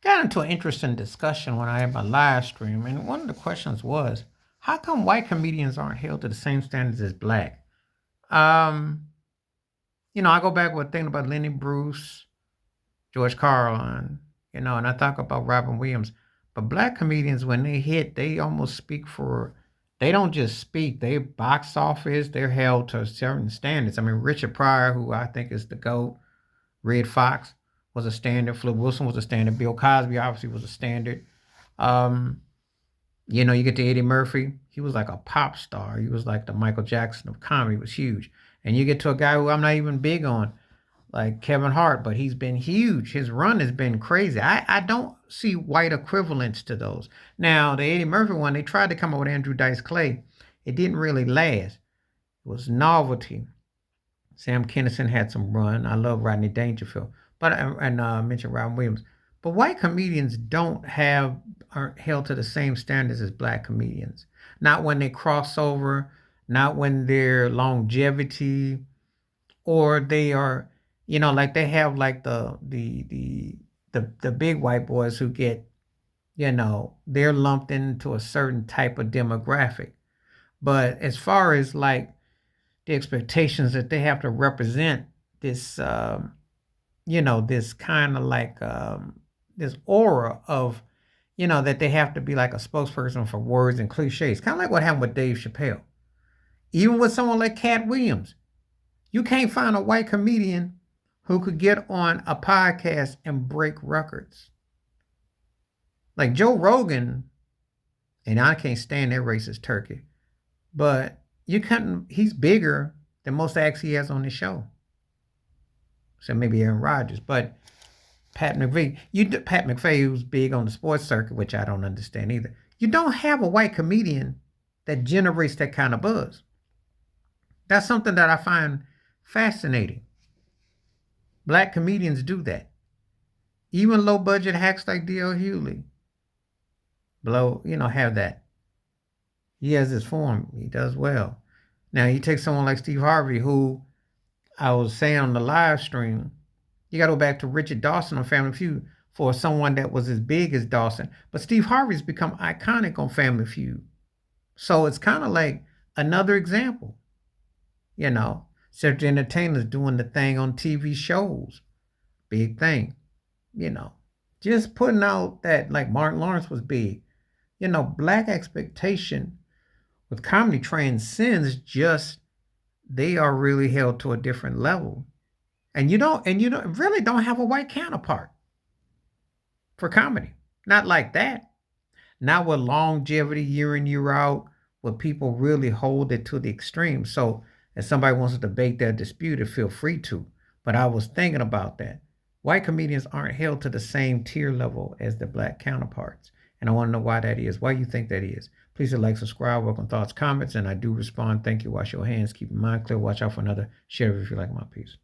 Got into an interesting discussion when I had my live stream, and one of the questions was, how come white comedians aren't held to the same standards as black? Um, I go back with thinking about Lenny Bruce, George Carlin, and I talk about Robin Williams. But black comedians, when they hit, they almost speak for. They don't just speak; they box office. They're held to certain standards. I mean, Richard Pryor, who I think is the goat, Red Fox was a standard. Flip Wilson was a standard. Bill Cosby obviously was a standard. Um, you get to Eddie Murphy. He was like a pop star. He was like the Michael Jackson of comedy. He was huge. And you get to a guy who I'm not even big on, like Kevin Hart, but he's been huge. His run has been crazy. I don't see white equivalents to those. Now, the Eddie Murphy one, they tried to come up with Andrew Dice Clay. It didn't really last. It was novelty. Sam Kinison had some run. I love Rodney Dangerfield, but and I mentioned Robin Williams. But white comedians don't have aren't held to the same standards as black comedians. Not when they cross over, not when their longevity, or they are, like they have like the big white boys who get, they're lumped into a certain type of demographic. But as far as like the expectations that they have to represent this this kind of like this aura of that they have to be like a spokesperson for words and cliches, kind of like what happened with Dave Chappelle. Even with someone like Cat Williams, you can't find a white comedian who could get on a podcast and break records like Joe Rogan. And I can't stand that racist turkey, but you couldn't he's bigger than most acts he has on his show. So maybe Aaron Rodgers, but Pat McVeigh, who's big on the sports circuit, which I don't understand either. You don't have a white comedian that generates that kind of buzz. That's something that I find fascinating. Black comedians do that. Even low budget hacks like D.L. Hewley have that. He has his form. He does well. Now you take someone like Steve Harvey, who I was saying on the live stream, you got to go back to Richard Dawson on Family Feud for someone that was as big as Dawson. But Steve Harvey's become iconic on Family Feud. So it's kind of like another example, you know. Cedric Entertainers doing the thing on TV shows. Big thing, you know. Just putting out that like Martin Lawrence was big. Black expectation with comedy transcends just they are really held to a different level. And you don't really don't have a white counterpart for comedy. Not like that. Not with longevity year in, year out, where people really hold it to the extreme. So if somebody wants to debate that dispute, feel free to. But I was thinking about that. White comedians aren't held to the same tier level as their black counterparts. And I want to know why that is. Why you think that is? Please hit like, subscribe, welcome thoughts, comments, and I do respond. Thank you. Wash your hands. Keep your mind clear. Watch out for another share if you like my piece.